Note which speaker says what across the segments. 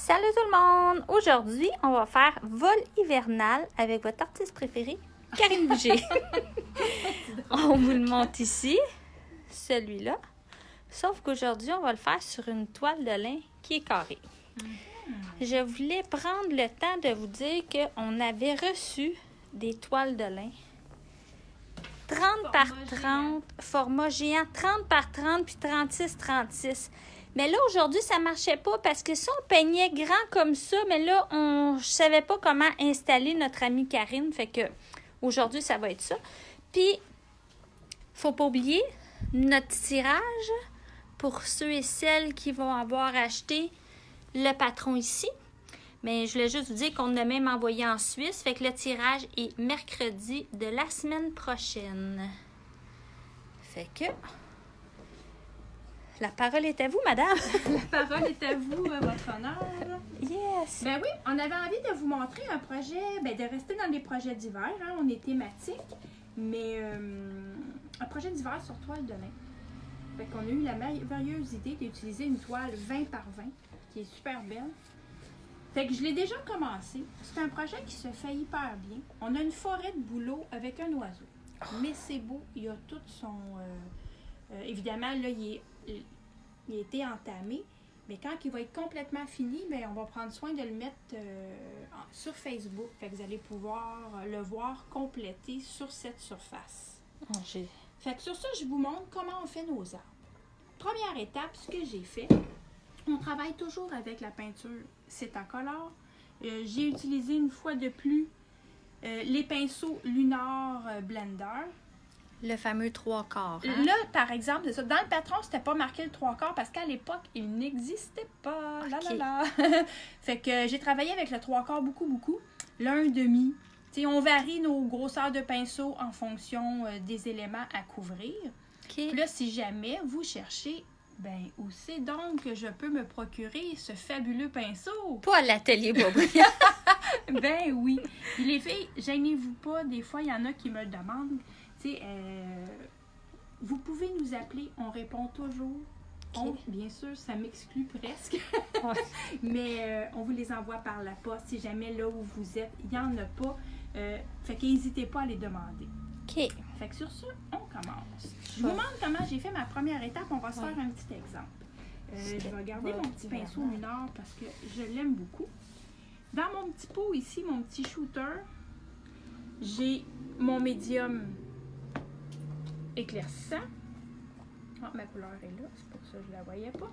Speaker 1: Salut tout le monde! Aujourd'hui, on va faire vol hivernal avec votre artiste préférée, Karine Bouger. On vous le montre ici, celui-là. Sauf qu'aujourd'hui, on va le faire sur une toile de lin qui est carrée. Je voulais prendre le temps de vous dire qu'on avait reçu des toiles de lin 30 par 30, format géant, 30 par 30 puis 36. Mais là, aujourd'hui, ça marchait pas parce que si on peignait grand comme ça, mais là, je savais pas comment installer notre amie Karine. Fait que aujourd'hui, ça va être ça. Puis, faut pas oublier notre tirage pour ceux et celles qui vont avoir acheté le patron ici. Mais je voulais juste vous dire qu'on a même envoyé en Suisse. Fait que le tirage est mercredi de la semaine prochaine. Fait que la parole est à vous, madame.
Speaker 2: La parole est à vous, votre honneur.
Speaker 1: Yes.
Speaker 2: Ben oui, on avait envie de vous montrer un projet, de rester dans les projets d'hiver. Hein, on est thématique, mais un projet d'hiver sur toile de lin. Fait qu'on a eu la merveilleuse idée d'utiliser une toile 20 par 20, qui est super belle. Fait que je l'ai déjà commencé. C'est un projet qui se fait hyper bien. On a une forêt de bouleaux avec un oiseau. Mais c'est beau, il a tout son... évidemment, là, il a été entamé. Mais quand il va être complètement fini, on va prendre soin de le mettre sur Facebook. Fait que vous allez pouvoir le voir complété sur cette surface. Fait que sur ça, je vous montre comment on fait nos arbres. Première étape, ce que j'ai fait, on travaille toujours avec la peinture Cetacolor. J'ai utilisé une fois de plus les pinceaux Lunar Blender.
Speaker 1: Le fameux 3/4. Hein?
Speaker 2: Là, par exemple, ça. Dans le patron, c'était pas marqué le 3/4 parce qu'à l'époque, il n'existait pas.
Speaker 1: Okay.
Speaker 2: Fait que j'ai travaillé avec le 3/4 beaucoup. Là, 1/2. T'sais, on varie nos grosseurs de pinceau en fonction des éléments à couvrir.
Speaker 1: Okay.
Speaker 2: Puis là, si jamais vous cherchez, où c'est donc que je peux me procurer ce fabuleux pinceau?
Speaker 1: Pas à l'atelier Bobry.
Speaker 2: Ben oui. Puis les filles, gênez-vous pas. Des fois, il y en a qui me demandent. Vous pouvez nous appeler, on répond toujours.
Speaker 1: Okay.
Speaker 2: Bien sûr, ça m'exclut presque. Mais on vous les envoie par la poste. Si jamais là où vous êtes, il n'y en a pas. Fait qu'hésitez pas à les demander.
Speaker 1: OK.
Speaker 2: Fait que sur ça, on commence. Je vous montre comment j'ai fait ma première étape. On va se faire un petit exemple. Je vais garder mon petit pinceau Lunar parce que je l'aime beaucoup. Dans mon petit pot ici, mon petit shooter, j'ai mon médium éclaircissant. Ah, ma couleur est là, c'est pour ça que je la voyais pas.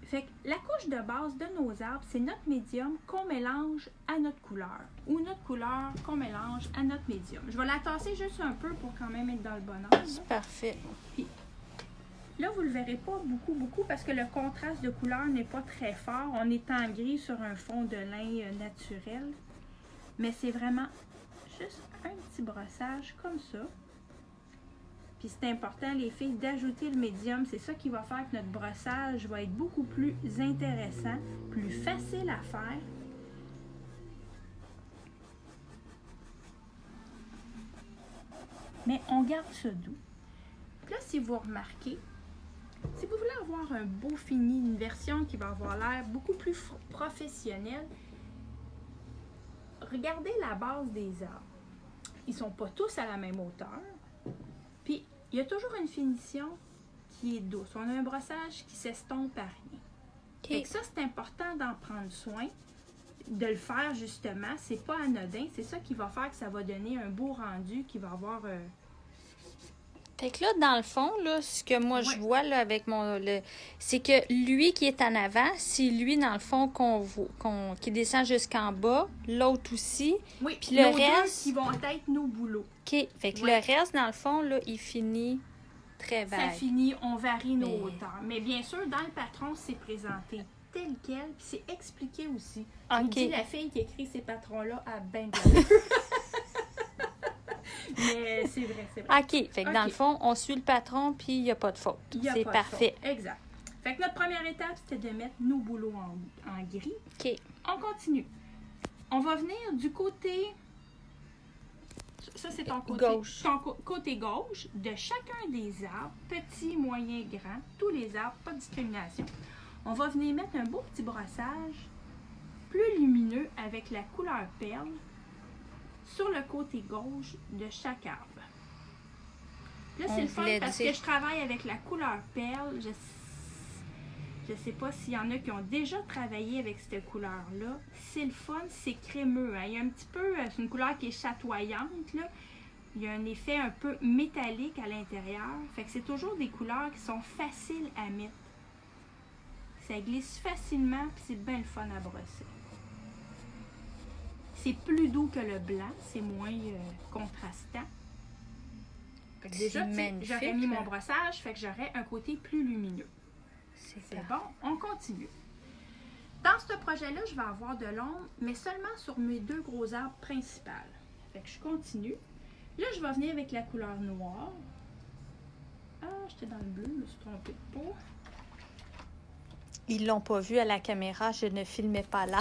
Speaker 2: Fait que la couche de base de nos arbres, c'est notre médium qu'on mélange à notre couleur. Ou notre couleur qu'on mélange à notre médium. Je vais la tasser juste un peu pour quand même être dans le bon ordre.
Speaker 1: C'est parfait.
Speaker 2: Puis, là, vous ne le verrez pas beaucoup parce que le contraste de couleur n'est pas très fort. On est en gris sur un fond de lin naturel. Mais c'est vraiment juste un petit brossage comme ça. Puis c'est important, les filles, d'ajouter le médium. C'est ça qui va faire que notre brossage va être beaucoup plus intéressant, plus facile à faire. Mais on garde ça doux. Puis là, si vous remarquez, si vous voulez avoir un beau fini, une version qui va avoir l'air beaucoup plus professionnelle, regardez la base des arbres. Ils ne sont pas tous à la même hauteur. Puis, il y a toujours une finition qui est douce. On a un brossage qui s'estompe à rien.
Speaker 1: Okay.
Speaker 2: Fait que ça, c'est important d'en prendre soin, de le faire justement. C'est pas anodin. C'est ça qui va faire que ça va donner un beau rendu qui va avoir...
Speaker 1: Fait que là, dans le fond, là, ce que moi je vois là, avec c'est que lui qui est en avant, c'est lui, dans le fond, qui descend jusqu'en bas, l'autre aussi.
Speaker 2: Oui,
Speaker 1: puis le reste
Speaker 2: qui vont être nos bouleaux.
Speaker 1: OK. Fait que le reste, dans le fond, là, il finit très vague.
Speaker 2: Ça finit, on varie nos hauteurs. Mais bien sûr, dans le patron, c'est présenté tel quel, puis c'est expliqué aussi.
Speaker 1: Okay.
Speaker 2: Je vous dis, la fille qui écrit ces patrons-là a bien bien. Mais c'est vrai.
Speaker 1: OK. Fait que dans le fond, on suit le patron, puis il n'y a pas de faute. C'est parfait.
Speaker 2: Exact. Fait que notre première étape, c'était de mettre nos bouleaux en gris.
Speaker 1: OK.
Speaker 2: On continue. On va venir du côté... Ça, c'est ton côté
Speaker 1: gauche.
Speaker 2: Ton côté gauche de chacun des arbres, petit, moyen, grand, tous les arbres, pas de discrimination. On va venir mettre un beau petit brossage plus lumineux avec la couleur perle sur le côté gauche de chaque arbre. Là, c'est le fun parce que je travaille avec la couleur perle. Je sais pas s'il y en a qui ont déjà travaillé avec cette couleur-là. C'est le fun, c'est crémeux. Hein? Il y a un petit peu, c'est une couleur qui est chatoyante, là. Il y a un effet un peu métallique à l'intérieur. Fait que c'est toujours des couleurs qui sont faciles à mettre. Ça glisse facilement, puis c'est bien le fun à brosser. C'est plus doux que le blanc, c'est moins contrastant. Fait que déjà, j'aurais mis mon brossage, fait que j'aurais un côté plus lumineux. C'est bon, on continue. Dans ce projet-là, je vais avoir de l'ombre, mais seulement sur mes 2 gros arbres principaux. Fait que je continue. Là, je vais venir avec la couleur noire. Ah, j'étais dans le bleu, je me suis trompée de peau.
Speaker 1: Ils l'ont pas vu à la caméra, je ne filmais pas là.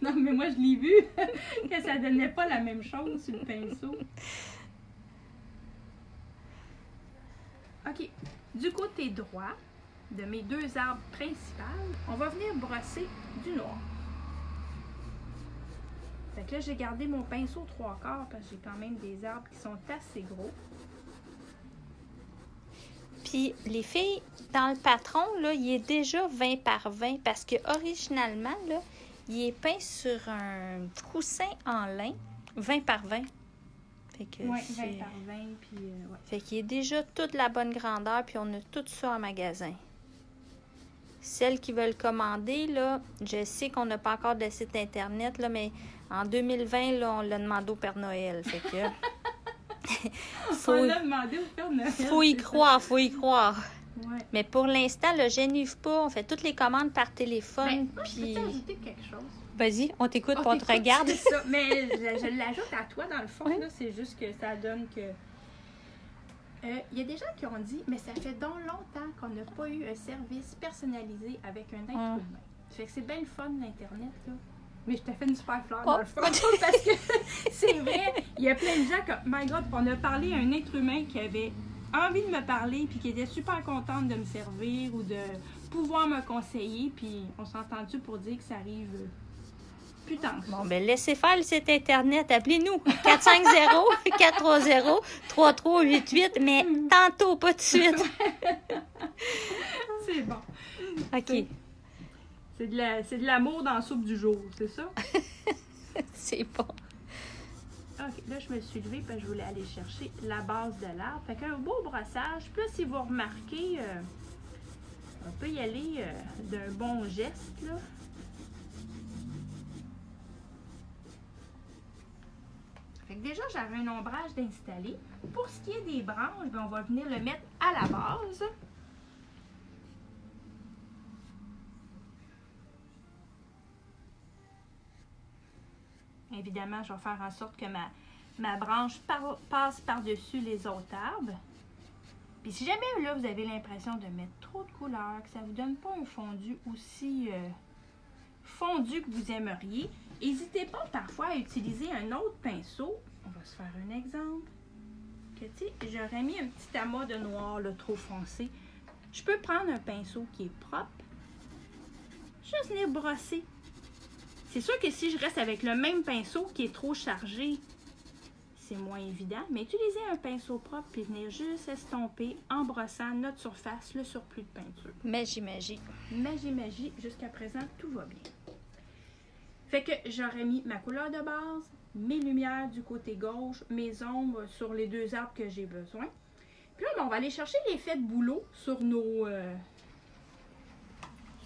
Speaker 2: Non, mais moi, je l'ai vu, que ça donnait pas la même chose sur le pinceau. OK. Du côté droit de mes 2 arbres principaux, on va venir brosser du noir. Fait que là, j'ai gardé mon pinceau 3/4 parce que j'ai quand même des arbres qui sont assez gros.
Speaker 1: Puis les filles, dans le patron, là, il est déjà 20 par 20 parce que originalement, là, il est peint sur un coussin en lin 20 par 20. Fait que
Speaker 2: oui, 20 par 20. Puis, ouais.
Speaker 1: Fait qu'il est déjà toute la bonne grandeur, puis on a tout ça en magasin. Celles qui veulent commander, là, je sais qu'on n'a pas encore de site internet, là, mais en 2020, là, on l'a demandé au Père Noël. Fait que...
Speaker 2: On l'a demandé au Père Noël.
Speaker 1: Faut y croire, faut y croire.
Speaker 2: Ouais.
Speaker 1: Mais pour l'instant, le gêne pas. On fait toutes les commandes par téléphone.
Speaker 2: Ben, moi,
Speaker 1: puis...
Speaker 2: je peux t'ajouter quelque chose.
Speaker 1: Vas-y, on t'écoute, on te regarde.
Speaker 2: C'est ça. Mais je l'ajoute à toi, dans le fond.
Speaker 1: Oui.
Speaker 2: Là, c'est juste que ça donne que... Il y a des gens qui ont dit, mais ça fait donc longtemps qu'on n'a pas eu un service personnalisé avec un être humain. Fait que c'est bien le fun, l'Internet, là. Mais je t'ai fait une super fleur dans le fond. Parce que c'est vrai, il y a plein de gens comme, my God, on a parlé à un être humain qui avait envie de me parler, puis qui était super contente de me servir ou de pouvoir me conseiller, puis on s'est entendu pour dire que ça arrive plus tant que ça.
Speaker 1: Bon, ben laissez faire le site Internet. Appelez-nous 450-430-3388, mais tantôt, pas tout de suite.
Speaker 2: C'est bon.
Speaker 1: OK.
Speaker 2: C'est de l'amour dans la soupe du jour, c'est ça?
Speaker 1: C'est bon.
Speaker 2: OK, là, je me suis levée parce que je voulais aller chercher la base de l'arbre. Fait qu'un beau brossage. Puis là, si vous remarquez, on peut y aller d'un bon geste, là. Fait que déjà, j'avais un ombrage d'installer. Pour ce qui est des branches, ben, on va venir le mettre à la base. Évidemment, je vais faire en sorte que ma branche passe par-dessus les autres arbres. Puis si jamais là, vous avez l'impression de mettre trop de couleurs, que ça ne vous donne pas un fondu aussi fondu que vous aimeriez, n'hésitez pas parfois à utiliser un autre pinceau. On va se faire un exemple. Que tu sais, j'aurais mis un petit amas de noir là, trop foncé. Je peux prendre un pinceau qui est propre, juste venir brosser. C'est sûr que si je reste avec le même pinceau qui est trop chargé, c'est moins évident. Mais utilisez un pinceau propre et venir juste estomper en brossant notre surface, le surplus de peinture.
Speaker 1: Magie, magie.
Speaker 2: Magie, magie. Jusqu'à présent, tout va bien. Fait que j'aurais mis ma couleur de base, mes lumières du côté gauche, mes ombres sur les 2 arbres que j'ai besoin. Puis là, on va aller chercher l'effet de boulot sur nos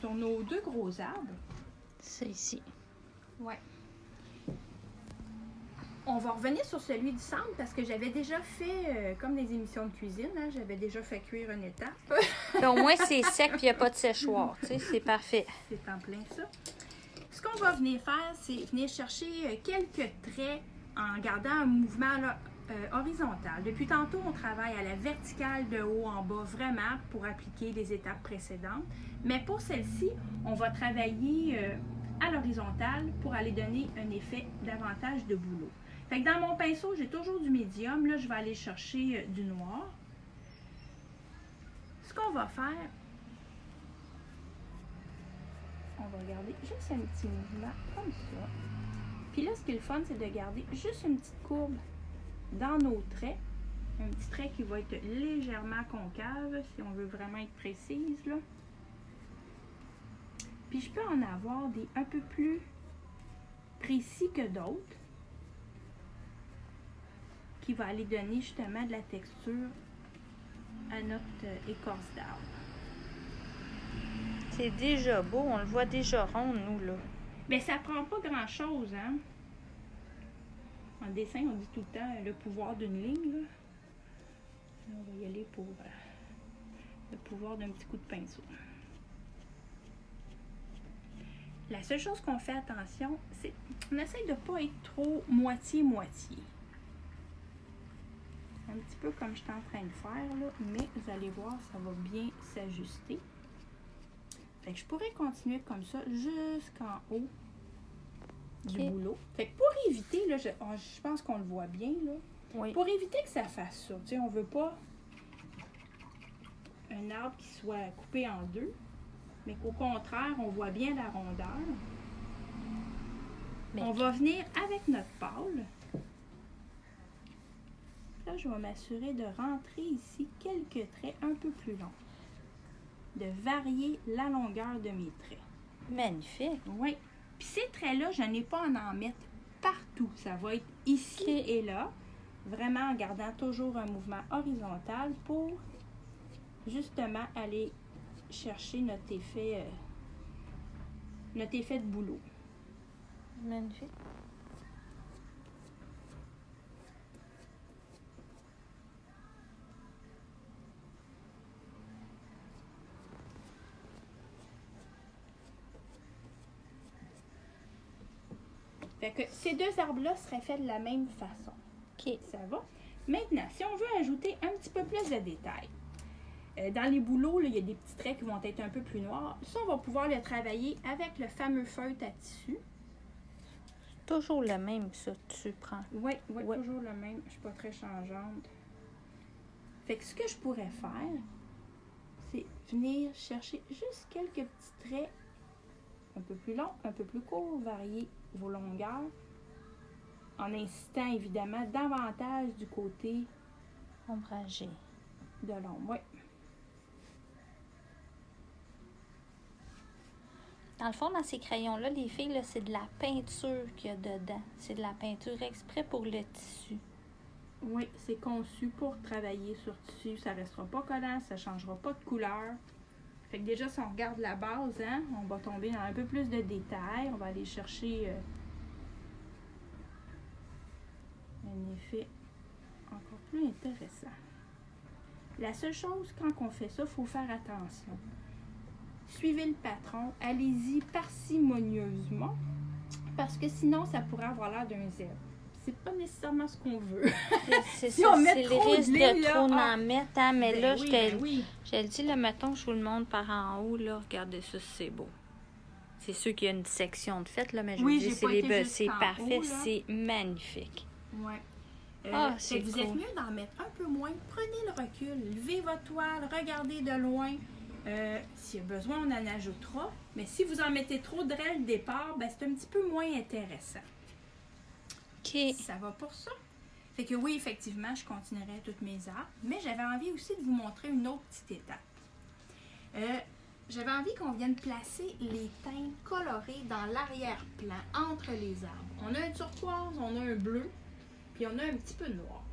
Speaker 2: 2 gros arbres.
Speaker 1: C'est ici.
Speaker 2: Ouais. On va revenir sur celui du centre parce que j'avais déjà fait, comme des émissions de cuisine, hein, j'avais déjà fait cuire une étape.
Speaker 1: Puis au moins, c'est sec puis il n'y a pas de séchoir. Tu sais, c'est parfait.
Speaker 2: C'est en plein ça. Ce qu'on va venir faire, c'est venir chercher quelques traits en gardant un mouvement là, horizontal. Depuis tantôt, on travaille à la verticale de haut en bas, vraiment, pour appliquer les étapes précédentes. Mais pour celle-ci, on va travailler à l'horizontale pour aller donner un effet davantage de boulot. Fait que dans mon pinceau, j'ai toujours du médium. Là, je vais aller chercher du noir. Ce qu'on va faire, on va garder juste un petit mouvement comme ça. Puis là, ce qui est le fun, c'est de garder juste une petite courbe dans nos traits. Un petit trait qui va être légèrement concave, si on veut vraiment être précise, là. Puis je peux en avoir des un peu plus précis que d'autres, qui va aller donner justement de la texture à notre écorce d'arbre.
Speaker 1: C'est déjà beau, on le voit déjà rond, nous, là.
Speaker 2: Mais ça prend pas grand-chose, hein. En dessin, on dit tout le temps le pouvoir d'une ligne, là. Là, on va y aller pour le pouvoir d'un petit coup de pinceau. La seule chose qu'on fait attention, c'est qu'on essaye de ne pas être trop moitié-moitié. Un petit peu comme je suis en train de faire, là, mais vous allez voir, ça va bien s'ajuster. Fait que je pourrais continuer comme ça jusqu'en haut du boulot. Fait que pour éviter, là, je pense qu'on le voit bien, là.
Speaker 1: Oui.
Speaker 2: Pour éviter que ça fasse ça, tu sais, on veut pas un arbre qui soit coupé en deux, mais qu'au contraire, on voit bien la rondeur.
Speaker 1: Mais...
Speaker 2: On va venir avec notre pâle. Là, je vais m'assurer de rentrer ici quelques traits un peu plus longs. De varier la longueur de mes traits.
Speaker 1: Magnifique.
Speaker 2: Oui. Puis ces traits-là, je n'ai pas à en mettre partout. Ça va être ici et là. Vraiment en gardant toujours un mouvement horizontal pour justement aller chercher notre effet de boulot.
Speaker 1: Magnifique.
Speaker 2: Fait que ces deux arbres-là seraient faits de la même façon.
Speaker 1: OK.
Speaker 2: Ça va? Maintenant, si on veut ajouter un petit peu plus de détails, dans les bouleaux, là, il y a des petits traits qui vont être un peu plus noirs. Ça, on va pouvoir le travailler avec le fameux feutre à tissu.
Speaker 1: Toujours le même, ça, tu prends.
Speaker 2: Oui, toujours le même. Je ne suis pas très changeante. Fait que ce que je pourrais faire, c'est venir chercher juste quelques petits traits un peu plus longs, un peu plus courts, varier vos longueurs, en incitant évidemment davantage du côté
Speaker 1: ombragé
Speaker 2: de l'ombre. Oui.
Speaker 1: Dans le fond, dans ces crayons-là, les filles, là, c'est de la peinture qu'il y a dedans. C'est de la peinture exprès pour le tissu.
Speaker 2: Oui, c'est conçu pour travailler sur tissu. Ça ne restera pas collant, ça ne changera pas de couleur. Fait que déjà, si on regarde la base, hein, on va tomber dans un peu plus de détails. On va aller chercher un effet encore plus intéressant. La seule chose, quand on fait ça, il faut faire attention. Suivez le patron, allez-y parcimonieusement, parce que sinon, ça pourrait avoir l'air d'un zèbre. C'est pas nécessairement ce qu'on veut.
Speaker 1: C'est
Speaker 2: si
Speaker 1: ça,
Speaker 2: on met
Speaker 1: c'est
Speaker 2: trop
Speaker 1: le risque de trop
Speaker 2: là,
Speaker 1: en mettre, hein, mais
Speaker 2: ben
Speaker 1: là,
Speaker 2: oui,
Speaker 1: je te dis, là, mettons, je vous le montre par en haut, là, regardez ça, c'est beau. C'est sûr qu'il y a une section de fait, là, mais je vous dis, c'est parfait, c'est magnifique.
Speaker 2: Ouais.
Speaker 1: C'est
Speaker 2: vous êtes mieux d'en mettre un peu moins. Prenez le recul, levez votre toile, regardez de loin. S'il y a besoin, on en ajoutera. Mais si vous en mettez trop dès le départ, ben, c'est un petit peu moins intéressant.
Speaker 1: OK.
Speaker 2: Ça va pour ça. Fait que oui, effectivement, je continuerai toutes mes arbres. Mais j'avais envie aussi de vous montrer une autre petite étape. J'avais envie qu'on vienne placer les teintes colorées dans l'arrière-plan, entre les arbres. On a un turquoise, on a un bleu, puis on a un petit peu de noir.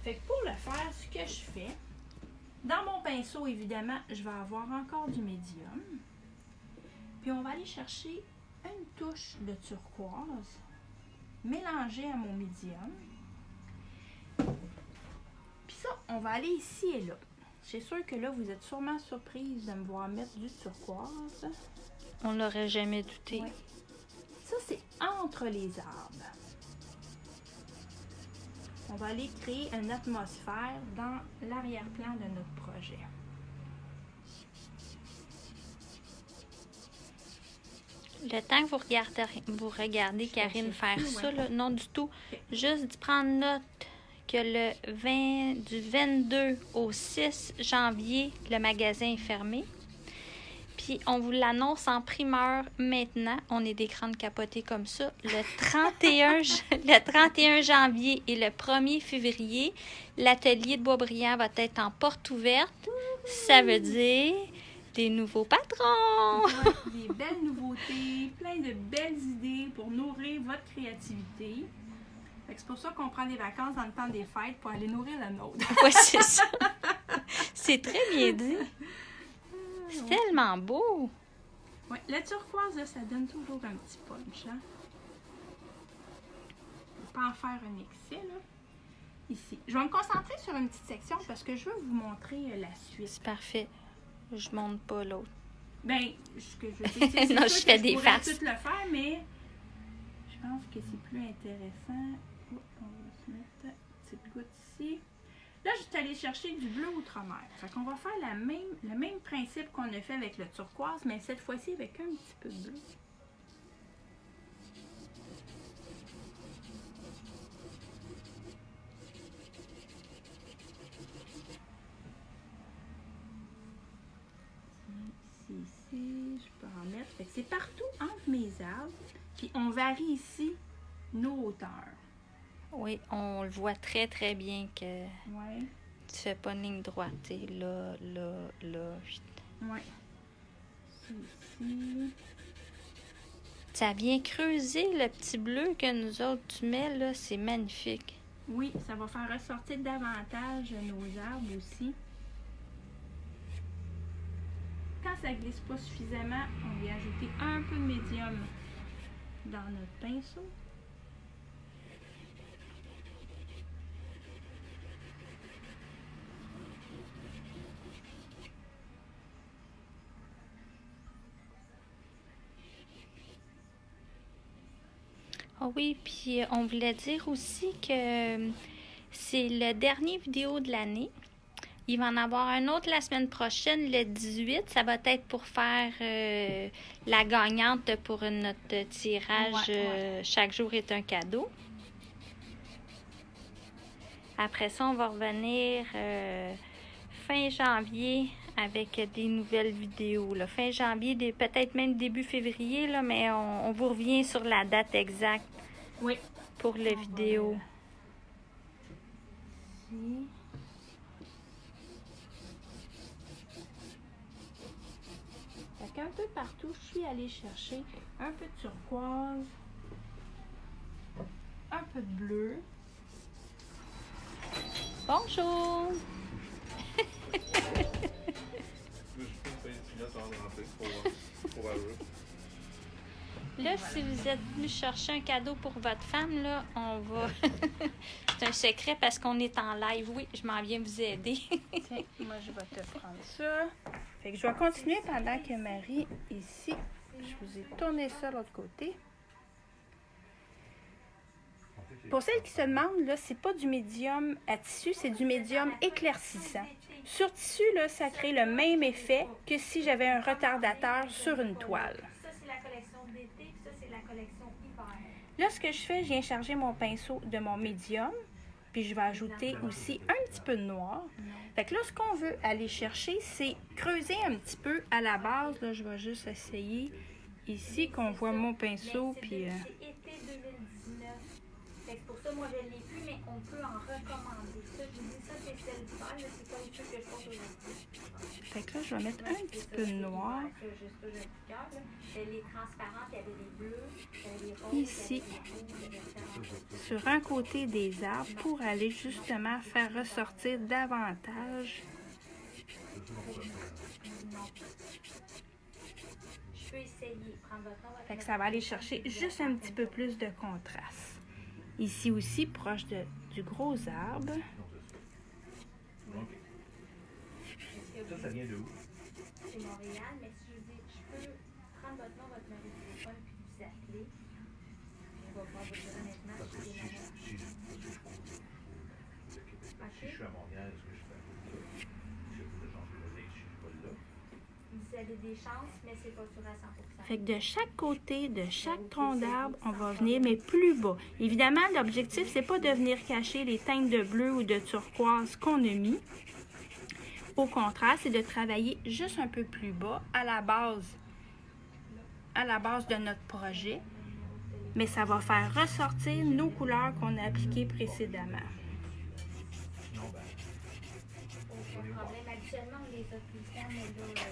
Speaker 2: Fait que pour le faire, ce que je fais, dans mon pinceau, évidemment, je vais avoir encore du médium. Puis on va aller chercher une touche de turquoise, mélangée à mon médium. Puis ça, on va aller ici et là. C'est sûr que là, vous êtes sûrement surprise de me voir mettre du turquoise.
Speaker 1: On l'aurait jamais douté.
Speaker 2: Ouais. Ça, c'est entre les arbres. On va aller créer une atmosphère dans l'arrière-plan de notre projet.
Speaker 1: Le temps que vous regardez Karine faire ça, là, non du tout. Juste prendre note que du 22 au 6 janvier, le magasin est fermé. Puis Puis on vous l'annonce en primeur maintenant. On est des grandes capotées comme ça. Le 31 janvier et le 1er février, l'atelier de Boisbriand va être en porte ouverte. Ça veut dire des nouveaux patrons.
Speaker 2: Ouais, des belles nouveautés, plein de belles idées pour nourrir votre créativité. Fait que c'est pour ça qu'on prend des vacances dans le temps des fêtes pour aller nourrir la nôtre.
Speaker 1: Oui, c'est ça. C'est très bien dit. C'est tellement beau.
Speaker 2: Oui, le turquoise, là, ça donne toujours un petit punch. Hein? On peut pas en faire un excès, là. Ici. Je vais me concentrer sur une petite section parce que je veux vous montrer la suite.
Speaker 1: C'est parfait. Je monte pas l'autre.
Speaker 2: Ben, ce que je veux dire, c'est
Speaker 1: non,
Speaker 2: sûr
Speaker 1: je fais
Speaker 2: que
Speaker 1: des
Speaker 2: je pourrais
Speaker 1: faces.
Speaker 2: tout le faire, mais je pense que c'est plus intéressant. Oh, on va se mettre une petite goutte ici. Là, je suis allée chercher du bleu outre-mer. Fait qu'on va faire le même principe qu'on a fait avec le turquoise, mais cette fois-ci avec un petit peu de bleu. Ici, je peux en mettre. Fait que c'est partout entre mes arbres. Puis on varie ici nos hauteurs.
Speaker 1: Oui, on le voit très, très bien que
Speaker 2: Ouais.
Speaker 1: tu fais pas une ligne droite. Tu sais, là.
Speaker 2: Ouais. Ici.
Speaker 1: Ça vient creuser le petit bleu que nous autres, tu mets, là. C'est magnifique.
Speaker 2: Oui, ça va faire ressortir davantage nos arbres aussi. Quand ça glisse pas suffisamment, on va ajouter un peu de médium dans notre pinceau.
Speaker 1: Ah oui, puis on voulait dire aussi que c'est le dernier vidéo de l'année. Il va en avoir un autre la semaine prochaine, le 18. Ça va être pour faire la gagnante pour notre tirage.
Speaker 2: Ouais.
Speaker 1: Chaque jour est un cadeau. Après ça, on va revenir fin janvier avec des nouvelles vidéos. Là. Fin janvier, peut-être même début février, là, mais on vous revient sur la date exacte
Speaker 2: Oui.
Speaker 1: pour la vidéo.
Speaker 2: Ici. Fait qu'un peu partout, je suis allée chercher un peu de turquoise, un peu de bleu.
Speaker 1: Bonjour! Là, si vous êtes venu chercher un cadeau pour votre femme, là, on va... C'est un secret parce qu'on est en live. Oui, je m'en viens vous aider.
Speaker 2: Tiens, moi je vais te prendre ça. Fait que je vais continuer pendant que Marie, ici, je vous ai tourné ça de l'autre côté. Pour celles qui se demandent, là, c'est pas du médium à tissu, c'est du médium éclaircissant. Sur tissu, là, ça crée le même effet que si j'avais un retardateur sur une toile.
Speaker 1: Ça, c'est la collection d'été, puis ça, c'est la collection hiver.
Speaker 2: Là, ce que je fais, je viens charger mon pinceau de mon médium, puis je vais ajouter aussi un petit peu de noir. Fait que là, ce qu'on veut aller chercher, c'est creuser un petit peu à la base. Là, je vais juste essayer ici qu'on voit mon pinceau, puis...
Speaker 1: C'est été 2019. Fait que pour ça, moi, je ne l'ai plus, mais on peut en recommander. Ça, je dis ça, c'est celle d'hiver, là, c'est pas les trucs que je porte aujourd'hui.
Speaker 2: Fait que là, je vais mettre un petit peu de noir.
Speaker 1: Les transparentes, il y avait des bleus, les roses,
Speaker 2: Ici, sur un côté des arbres, pour aller justement faire ressortir davantage.
Speaker 1: Je peux essayer. Prendre votre nom.
Speaker 2: Fait que ça va aller chercher juste un petit peu plus de contraste. Ici aussi, proche du gros arbre.
Speaker 3: Ça vient de où?
Speaker 1: C'est Montréal, mais si je dis, je peux prendre votre nom, votre numéro de téléphone, puis vous appeler. Je vais pouvoir vous dire honnêtement
Speaker 3: Parce que
Speaker 1: si
Speaker 3: si
Speaker 1: c'est
Speaker 3: je suis à Montréal, est-ce que je fais j'ai plus de chance de venir si je suis pas là?
Speaker 1: Vous avez des chances, mais c'est pas sûr à 100%.
Speaker 2: Fait que de chaque côté, de chaque tronc d'arbre, on va venir, mais plus bas. Évidemment, l'objectif, c'est pas de venir cacher les teintes de bleu ou de turquoise qu'on a mis. Au contraire, c'est de travailler juste un peu plus bas à la base de notre projet. Mais ça va faire ressortir nos couleurs qu'on a appliquées précédemment.
Speaker 1: Aucun problème. Habituellement, on les a tout le temps, mais là,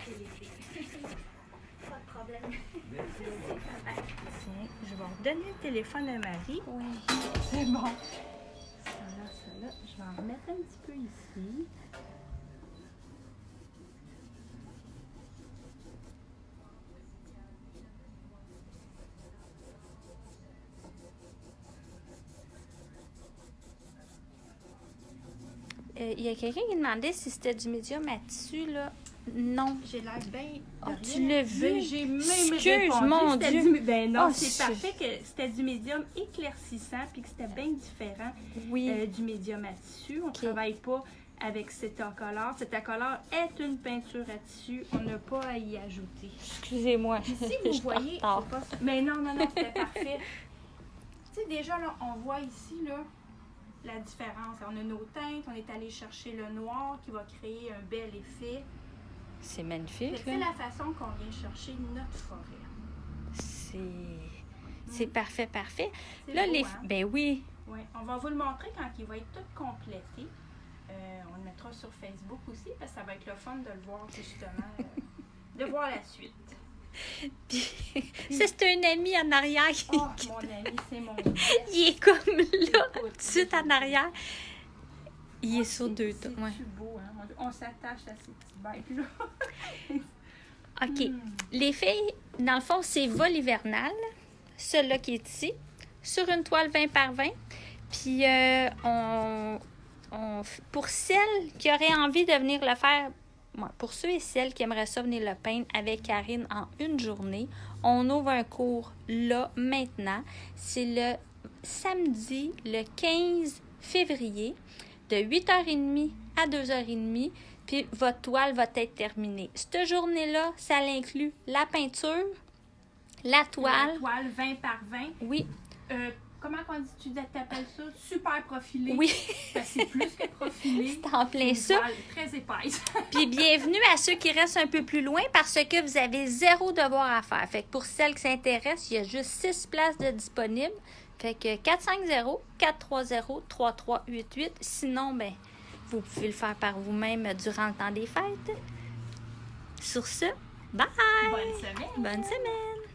Speaker 1: c'est l'été. Pas de problème.
Speaker 2: Tiens, je vais redonner le téléphone à Marie.
Speaker 1: Oui.
Speaker 2: C'est bon. Ça là. Je vais en remettre un petit peu ici.
Speaker 1: Il y a quelqu'un qui demandait si c'était du médium à tissu, là. Non.
Speaker 2: J'ai l'air bien.
Speaker 1: Oh, tu l'as vu?
Speaker 2: J'ai même
Speaker 1: Excuse,
Speaker 2: répondu,
Speaker 1: mon
Speaker 2: c'était
Speaker 1: Dieu.
Speaker 2: Ben non,
Speaker 1: Oh,
Speaker 2: c'est parfait que c'était du médium éclaircissant puis que c'était bien différent
Speaker 1: Oui.
Speaker 2: du médium à tissu. On ne travaille pas avec Cetacolor. Cetacolor est une peinture à tissu. On n'a pas à y ajouter.
Speaker 1: Excusez-moi.
Speaker 2: Si vous
Speaker 1: Je suis en
Speaker 2: voyez,
Speaker 1: retard.
Speaker 2: c'est pas... mais non, c'était parfait. Tu sais, déjà, là, on voit ici, là, la différence. On a nos teintes, on est allé chercher le noir qui va créer un bel effet.
Speaker 1: C'est magnifique,
Speaker 2: C'est
Speaker 1: là.
Speaker 2: la façon qu'on vient chercher notre forêt.
Speaker 1: C'est parfait, parfait.
Speaker 2: C'est
Speaker 1: Là,
Speaker 2: beau,
Speaker 1: les...
Speaker 2: hein?
Speaker 1: Ben oui.
Speaker 2: Oui, on va vous le montrer quand il va être tout complété. On le mettra sur Facebook aussi, parce que ça va être le fun de le voir, justement, de voir la suite.
Speaker 1: Puis, ça, c'est un ami en arrière qui...
Speaker 2: Oh, mon ami, c'est mon best.
Speaker 1: Il est comme là, tout
Speaker 2: Écoute,
Speaker 1: de suite en arrière. Il est sur deux
Speaker 2: C'est
Speaker 1: tas. Ouais.
Speaker 2: beau, hein? On s'attache à ces petites bêtes-là.
Speaker 1: OK. Les filles, dans le fond, c'est vol hivernal. Celui-là qui est ici. Sur une toile 20 par 20. Puis, pour celles qui auraient envie de venir le faire, pour ceux et celles qui aimeraient ça venir le peindre avec Karine en une journée, on ouvre un cours là, maintenant. C'est le samedi, le 15 février, de 8h30 à 2h30. Puis votre toile va être terminée. Cette journée-là, ça inclut la peinture, la toile.
Speaker 2: La toile 20 par 20.
Speaker 1: Oui.
Speaker 2: Comment tu t'appelles ça? Super profilé.
Speaker 1: Oui.
Speaker 2: Ben, c'est plus que profilé.
Speaker 1: C'est en plein
Speaker 2: Une
Speaker 1: ça.
Speaker 2: toile très épaisse.
Speaker 1: Puis bienvenue à ceux qui restent un peu plus loin parce que vous avez 0 devoir à faire. Fait que pour celles qui s'intéressent, il y a juste 6 places de disponibles. Fait que 450-430-3388. Sinon, ben, vous pouvez le faire par vous-même durant le temps des fêtes. Sur ce, bye!
Speaker 2: Bonne semaine!
Speaker 1: Bonne semaine!